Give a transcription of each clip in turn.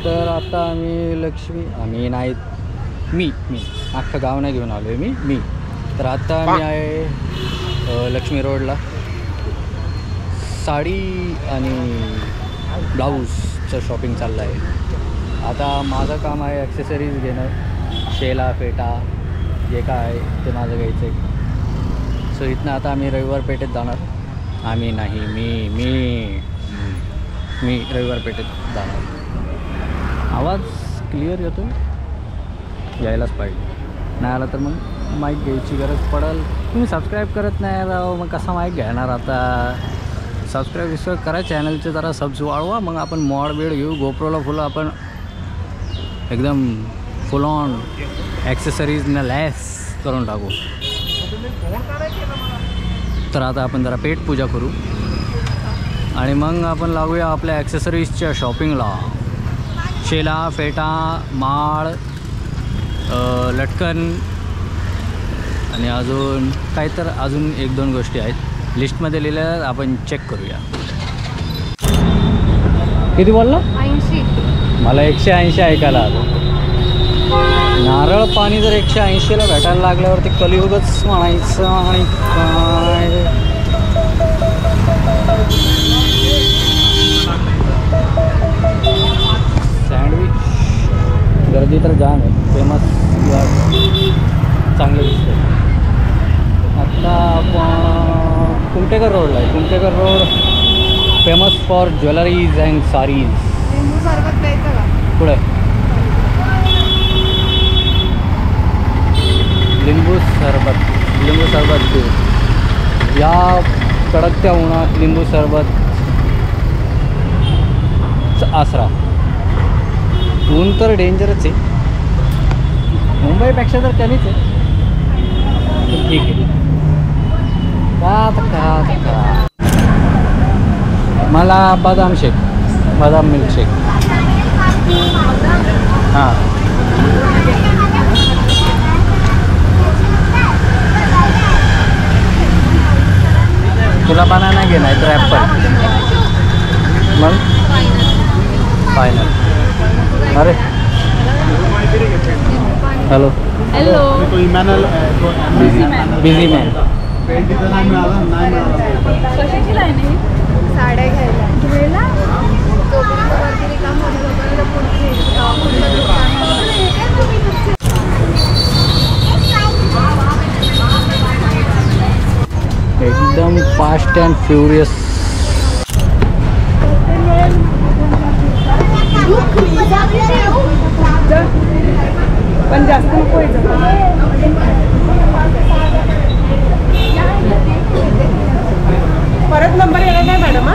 तर आता आम्ही नाहीत मी अख्खं गाव नाही घेऊन आलो आहे मी तर आता मी आहे लक्ष्मी रोडला साडी आणि ब्लाऊजचं शॉपिंग चाललं आहे. आता माझं काम आहे ॲक्सेसरीज घेणं, शेला फेटा जे काय आहे ते माझं घ्यायचं आहे. सो इथनं आता आम्ही रविवार पेठेत जाणार. आम्ही नाही मी रविवार पेठेत जाणार. आवाज क्लिअर येतो, यायलाच पाहिजे. नाही आला तर मग माईक घ्यायची गरज पडेल. तुम्ही सबस्क्राईब करत नाही राव, मग कसा माईक घेणार आता. सबस्क्राईब करा चॅनलचे, जरा सबस वाढवा. मग आपण मॉड बेड घेऊ, गोप्रोला फुलं आपण एकदम फुल ऑन ॲक्सेसरीजनं लॅस करून टाकू. तर आता आपण जरा पेट पूजा करू आणि मग आपण लागूया आपल्या ॲक्सेसरीजच्या शॉपिंगला. शेला फेटा माळ लटकन आणि अजून काय तर अजून 1-2 गोष्टी आहेत लिस्टमध्ये लिहिल्या, आपण चेक करूया. किती बोलला? 80. मला 180 ऐकायला आलं. नारळ पाणी जर 180ला भेटायला लागल्यावर ते कलियुगच म्हणायचं. आणि काय सँडविच गर्दी तर जाम आहे, फेमस चांगलं दिसतं. आत्ता आपण कुमटेकर रोडला आहे. Kumtekar road famous for jewelleries and saris. लिंबू सरबत प्यायचं का? पुढे लिंबू सरबत पिऊ. या कडकत्या उन्हात लिंबू सरबत आसरा. ऊन तर डेंजरच आहे, मुंबईपेक्षा तर कमीच आहे. ठीक आहे. का मला बदाम मिल्कशेक. हां तुला बनाना घे नाही तर ॲपल. मग फायनल. अरे हॅलो बिझी मॅन. कशाची लाईन आहे? साड्या घ्यायला एकदम फास्ट अँड फ्युरियस. पण जास्त नको परत नंबर येणार नाही मॅडम.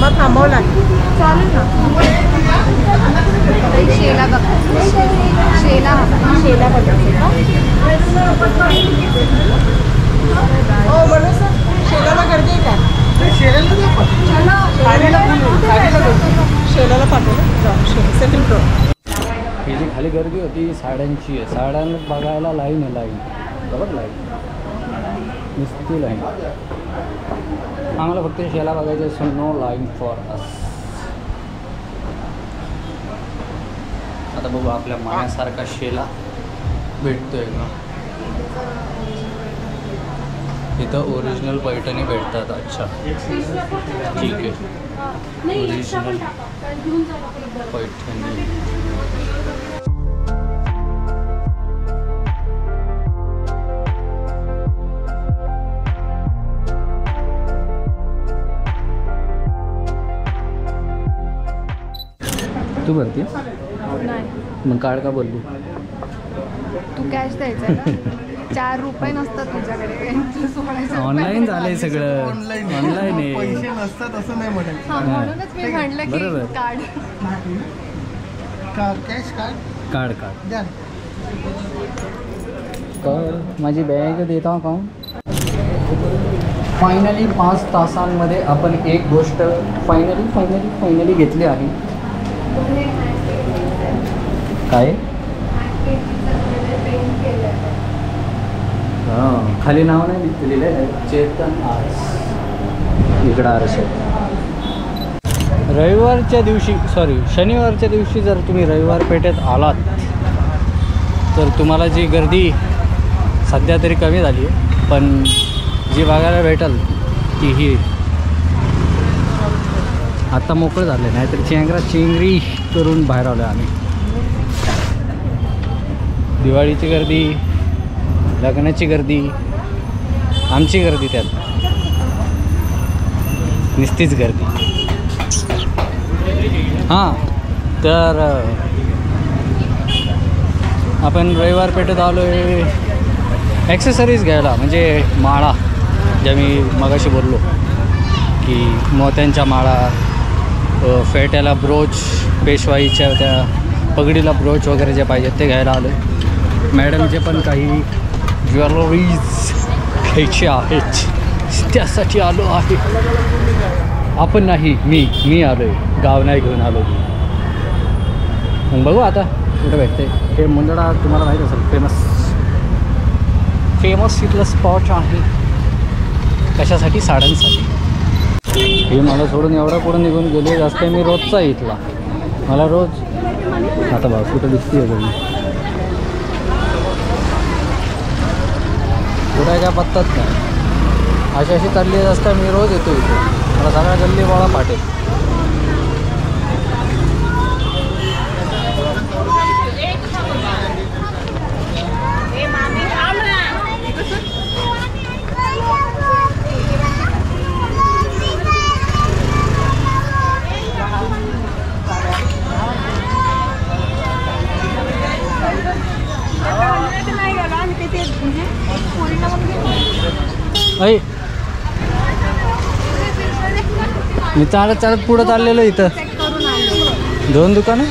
मग थांबावं लागेल. चालेल ना. शेला बघा, शेला बघा. हो बरोबर सर. शेलाला गर्दी आहे का? शेलाला पाठवलं सेकंड फ्लोर. ही जी खाली गर्दी होती साड्यांची आहे. साड्यांना बघायला लाईन आहे. बरोबर लाईन नुसती लाईन. आम्हाला फक्त शेला बघायचं. So no line for us. आता बघू आपल्या मनासारखा शेला भेटतोय का. इथं ओरिजिनल पैठणी भेटतात. अच्छा ठीक आहे. ओरिजिनल पैठणी. तू भरती नाही मग कार्ड का बोलली? तू कॅश द्यायचं ना. 4 रुपये नसतात तुझ्याकडे. ऑनलाईन झालंय सगळं. ऑनलाईन आहे. पैसे नसतात असं नाही म्हणत. म्हणूनच मी म्हटलं की बरोबर. कॅश कार्ड द्या. माझी बॅग देता का? फायनली 5 तासांमध्ये आपण एक गोष्ट फायनली घेतली आहे. काय? हां खाली नाव नाही लिहिलेलं आहे चेतन आर्ट्स. इकडं आरशे रविवारच्या दिवशी शनिवारच्या दिवशी जर तुम्ही रविवार पेठेत आलात तर तुम्हाला जी गर्दी सध्या तरी कमी झाली आहे, पण जी बघायला भेटेल ती ही आत्ता मोकळं झालं आहे, नाहीतर चेंगरी करून बाहेर आलो आम्ही. दिवाळीची गर्दी, लग्नाची गर्दी, आमची गर्दी, त्यात नुसतीच गर्दी. हां, तर आपण रविवार पेठेत आलो आहे ॲक्सेसरीज घ्यायला, म्हणजे माळा, ज्या मी मगाशी बोललो की मोत्यांच्या माळा, फेट्याला ब्रोच, पेशवाईच्या त्या पगडीला ब्रोच वगैरे जे पाहिजेत ते घ्यायला आलो. मॅडमचे पण काही ज्वेलरीज घ्यायचे आहेत, त्यासाठी आलो आहे. आपण नाही, मी आलो आहे, गाव नाही घेऊन आलो. मग बघू आता कुठं भेटते. हे मुंदडा तुम्हाला माहीत असेल, फेमस इथलं स्पॉट आहे. कशासाठी? साड्यांसाठी. हे मला सोडून एवढा पुढं निघून गेले, जास्त मी रोजचा आहे इथला. मला रोज आता बघ कुठं दिसते आहे घरी, कुठं काय पत्ताच नाही. अशी चालली असता मी रोज येतो इथे, मला सगळ्या गल्ली बोळा पाठेल. ऐ मी चालत पुढं चाललेलो. इथं 2 दुकानं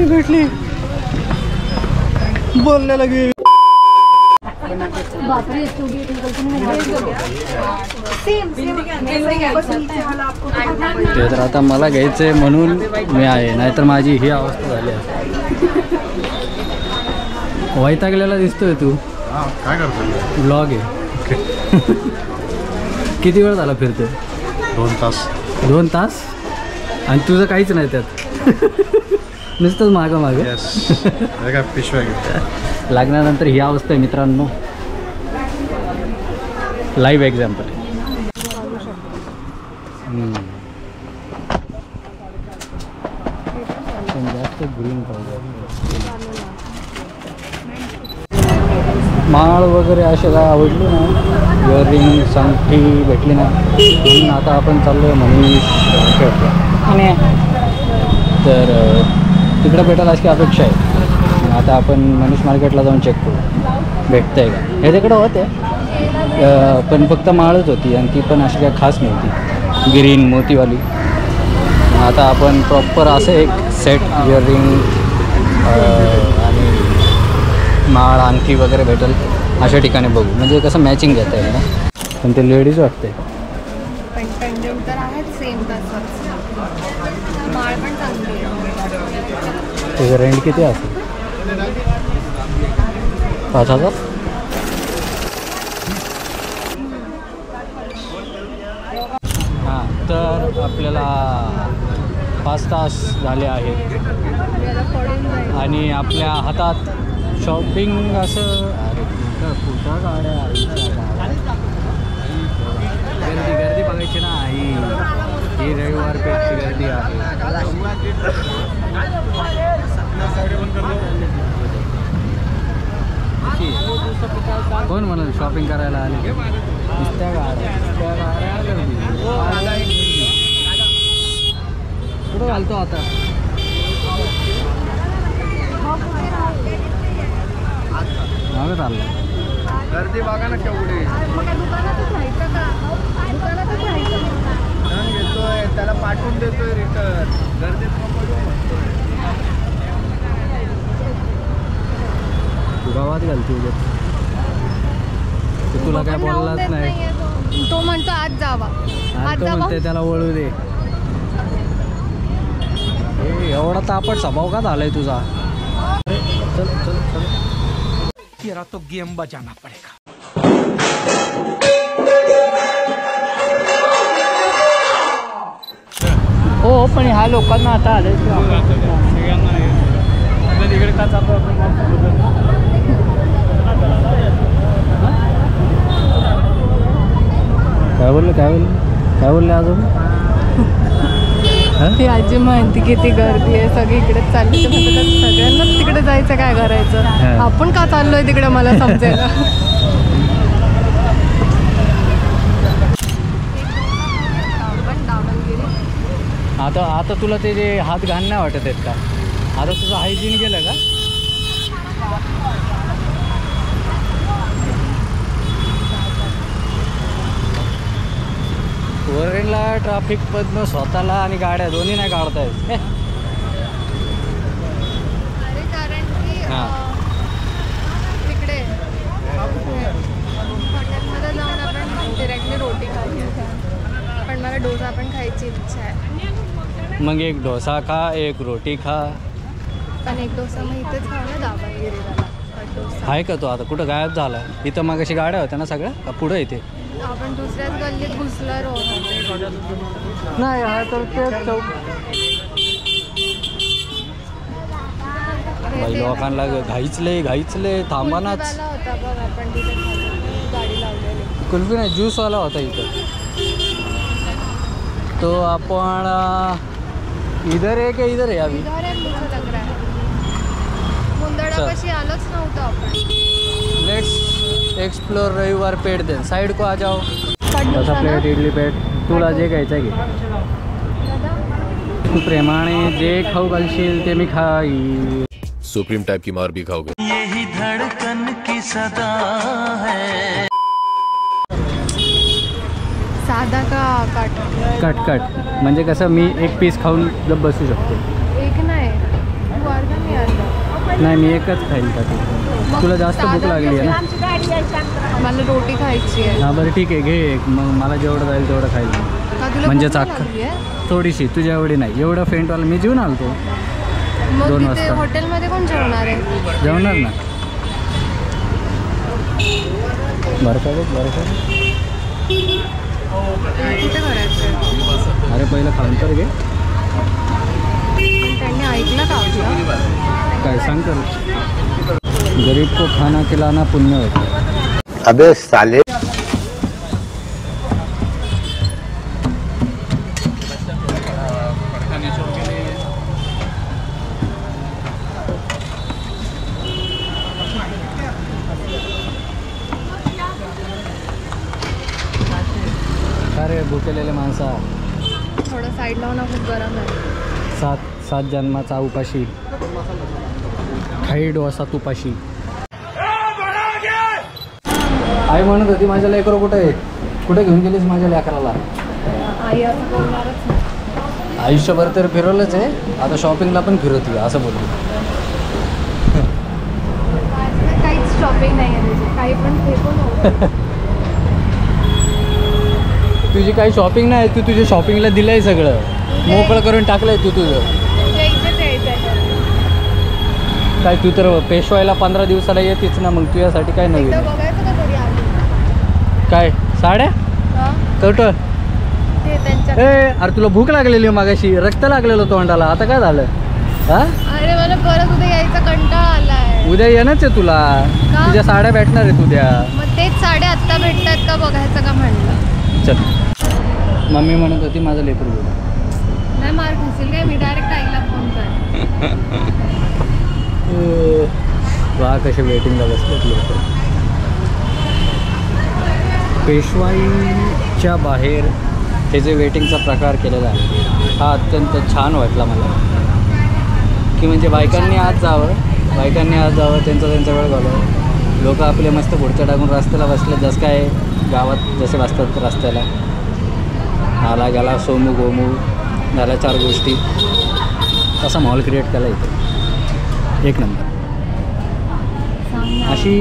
भेटली बोललेला गे. ते तर आता मला घ्यायचं आहे म्हणून मी आहे, नाहीतर माझी ही अवस्था झाली आहे. वैतागलेला दिसतोय तू. काय करतो? ब्लॉग आहे. किती वेळ झाला फिरतोय? 2 तास. 2 तास? आणि तुझं काहीच नाही त्यात. नुसतंच मागं काय पिशव्या लागण्यानंतर ही अवस्था आहे मित्रांनो. Live example. जास्त ग्रीन पाहिजे. माळ वगैरे असे काय आवडली ना, इयरिंग संगठी भेटली ना, म्हणून आता आपण चाललो आहे मनीष मार्केटला. तर तिकडं भेटायला अशी अपेक्षा आहे. आता आपण मनीष मार्केटला जाऊन चेक करू भेटतं आहे का. हे तिकडं होते पण फक्त माळच होती, आणि ती पण अशी काय खास नव्हती, ग्रीन मोतीवाली. आता आपण प्रॉपर असं एक सेट इयरिंग आणि माळ, अंगठी वगैरे भेटेल अशा ठिकाणी बघू, म्हणजे कसं मॅचिंग घेता येईल ना. पण ते लेडीज वाटते. पेंडेंट तर आहेत सेम तसंच, माळ पण चांगली आहे. त्याचं रेंट किती असेल? 5,000. हां, तर आपल्याला 5 तास झाले आहेत आणि आपल्या हातात शॉपिंग असं. अरे कुठं गाड्या, गर्दी बघायची ना. ही रविवार पेठची गर्दी आहे. कोण म्हणाल शॉपिंग करायला आले? नुसत्या गाड्या गर्दी. कुठं घालतो आता? मागं चाललं. गर्दी बघा ना केवढी. घेतोय त्याला पाठवून देतोय रिटर्न. गर्दी तू गावात घालते उद्या. तुला काय बोललाच नाही. तो म्हणतो आज जावा, आज जावा. म्हणते त्याला वळू दे. एवढा तापट स्वभाव का झालाय तुझा? चल चल चल. तेरा तो गेम बजाना पड़ेगा. हो पण ह्या लोकांना आता आले तिकडे का चालतो काय बोलले अजून ती आजी म्हणते किती गर्दी आहे, सगळी इकडे चालली. तर म्हणतात सगळ्यांनाच तिकडे जायचं, काय करायचं, आपण का चाललोय तिकडे मला समजेल. आता तुला ते जे हात घाण नाही वाटत आहेत का? आता तुझं हायजीन गेलं का? वरेनला ट्रॅफिकमधनं स्वतःला आणि गाड्या दोन्ही नाही काढता येत. अरे कारण की तिकडे हॉटेलमध्ये जाऊन आपण डिरेक्टली रोटी खायची, पण मला डोसा पण खायची इच्छा आहे. मग एक डोसा खा, एक रोटी खा. पण एक डोसा मग इथेच खाऊ ना, दाभागिरीला. आहे का तो आता कुठं गायब झाला? इथं मग अशी गाड्या होत्या ना सगळ्या का पुढं इथे? आपण दुसऱ्याच गल्लीत घुसला रोड नाही हा तर तेच चौक. लोकांना घाईचले थांबानाच. होता बघ, आपण तिथे गाडी लावलेली. कुल्फी नाही, ज्यूसवाला होता इथं. तो आपण इधर आहे का इधर आहे अभी? इधर है, मुझे लग रहा है. मुंदडापाशी आलोच नव्हतं आपण. लेट्स एक्सप्लोर रविवार पेठ दे. साइड को आ जाओ. तसा प्लेट इडली पेठ तुला जे घ्यायचं आहे घे. तू प्रेमाने जे खाऊ घालशील ते मी खाई. सुप्रीम टाइप की मार भी खाओगे. यही धड़कन की सदा है. साधा का कट म्हणजे कसं मी एक पीस खाऊन गप बसू शकतो. एक नाही, तू अर्धा मी अर्धा. नाही मी एकच खाईल का तू? तुला जास्त भूक लागली आहे ना? मला रोटी खायची आहे. हां बरं ठीक आहे घे एक. मग मला जेवढं जाईल तेवढं खाईल. का तुला म्हणजे भूक चाक लागली आहे? थोडीशी, तुझ्या एवढी नाही. एवढं फेंटवाला मी जेवून आलो तो. मग 2 तिथे वाजता हॉटेलमध्ये कोण जेवणार आहे? जेवणार ना. बरं कुठे करायचं? अरे पहिलं खाऊन तर घे. त्यांनी ऐकलं का आपलं? काय सांग कर. गरीब को खाना खिलाना पुण्य होता. अबे साले. अरे भुकेलेले माणसा. थोडं साईड लावून, खूप गरम आहे. 7 जन्माचा उपाशी, खाई डोसा तुपाशी. आई म्हणत होती माझ्या लेकरं कुठे घेऊन गेलीस माझ्या लेकराला? आई असं बोलणारच नाही. आयुष्यभर तर फिरवलंच आहे, आता शॉपिंगला पण फिरवती असं बोलली. काहीच शॉपिंग नाही आहे तुझी, काही पण फेकून. तुझी काही शॉपिंग नाही, तू तुझ्या शॉपिंगला दिलंय सगळं, मोकळं करून टाकलंय तू तुझं. इथेच यायचं. काय तू तर पेशवायला 15 दिवसाला येतेच ना, मग तुझ्यासाठी काय नवीन? बघायचं का तरी आधी? काय साड्या कवटं? ते त्यांच्या. अरे तुला भूक लागलेली मागाशी, रक्त लागलेलं तोंडाला, आता काय झालं? हा अरे मला परत उद्या यायचा कंटाळा आलाय. उद्या येणंच आहे तुला. का? तुझ्या साड्या भेटणार आहेत उद्या. मग तेच साड्या आत्ता भेटतात का बघायचं का म्हणलं. चल. मम्मी म्हणत होती माझं लेकरू घेऊन. नाही मार खाशील काय, मी डायरेक्ट आईला फोन कर. वा कसे वेटिंगला बसलेत लोक. पेशवाईच्या बाहेर हे जे वेटिंगचा प्रकार केलेला आहे हा अत्यंत छान वाटला मला. की म्हणजे बायकांनी आज जावं त्यांचा वेळ घालवावं. लोक आपले मस्त पुढच्या टाकून रस्त्याला बसले, जसं काय गावात जसे बसतात रस्त्याला. आला गेला सोमू गोमू झाल्या 4 गोष्टी, तसा माहोल क्रिएट केला इथे. एक नंबर. अशी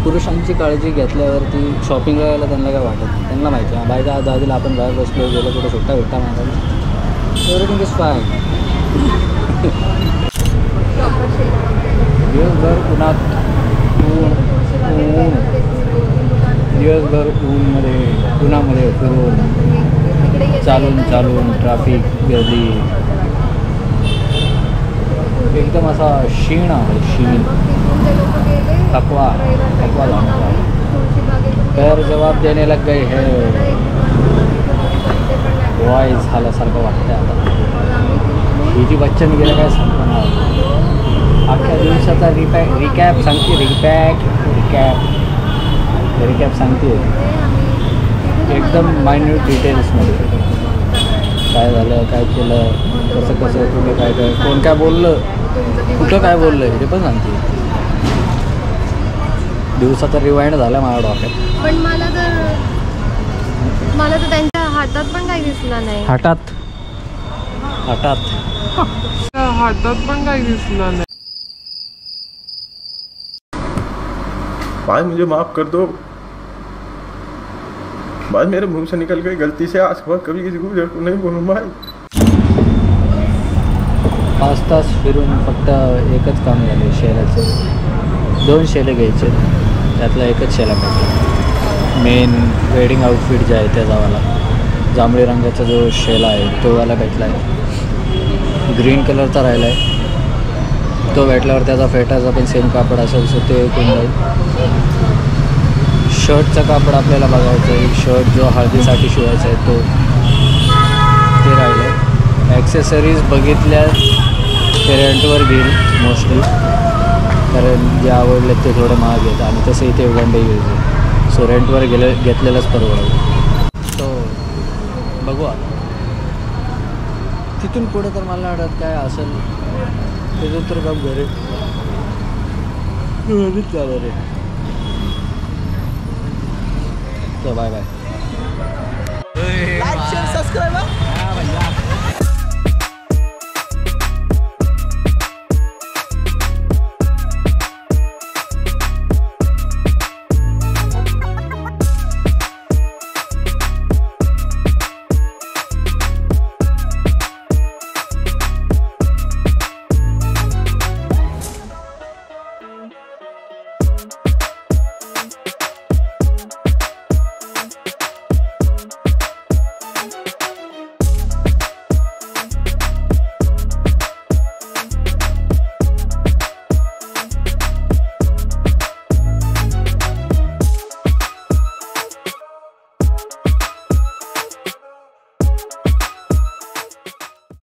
पुरुषांची काळजी घेतल्यावरती शॉपिंगला यायला त्यांना काय वाटत नाही. त्यांना माहिती आहे बायका दादीला आपण बाहेर बसलो गेलो कुठं सुट्टा मागायला, एव्हरीथिंग इज फाईन. दिवसभर उन्हात दिवसभर उन्हामध्ये फिरून चालून ट्रॅफिक गर्दी एकदम असा शीण आहे शीण थकवा जाणवता है। पैर जवाब देने लग गए है वॉय झाल्यासारखं वाटतंय आता। ही जी बच्चन गेलं काय संपणार अख्ख्या दिवसाचा रिकॅप सांगते एकदम मायन्यूट डिटेल्समध्ये काय झालं काय केलं कसं कुठं काय कोण काय बोललं कुठं काय बोललं हे पण सांगते। दिवसाचा रिवाइंड झाला माझ्या डोक्यात। पण मला तर त्यांच्या हातात पण काही दिसलं नाही। हातात पण काही दिसलं नाही। भाई मुझे माफ़ कर दो भाई, मेरे मुंह से निकल गई गलती से, आज के बाद कभी किसी को नहीं बोलूँ भाई। 5 तास फिरून फक्त एकच काम झाले शेलाचं। 2 शेले घ्यायचे त्यातला एकच शेला पाहिजे। मेन वेडिंग आउटफिट जे आहे त्याचावाला जांभळी रंगाचा जो शेला आहे तो वाला भेटला आहे। ग्रीन कलरचा राहिला आहे तो भेटल्यावर त्याचा फेटाचा पण सेम कापड असेल सो ते एकूण जाईल। शर्टचं कापड आपल्याला बघायचं आहे। शर्ट जो हळदीसाठी शिवायचा आहे ते राहिलं आहे। ॲक्सेसरीज बघितल्या ते रेंटवर घेईल मोस्टली, कारण जे आवडले ते थोडे महाग आहेत आणि तसं इथे उगंडे यूज आहे सो रेंटवर घेतलेलंच परवडेल। सो बघू आता तिथून पुढे तर मला वाटत काय असेल त्याचं तर काम घरी चालू रे। Bye bye. Like share subscribe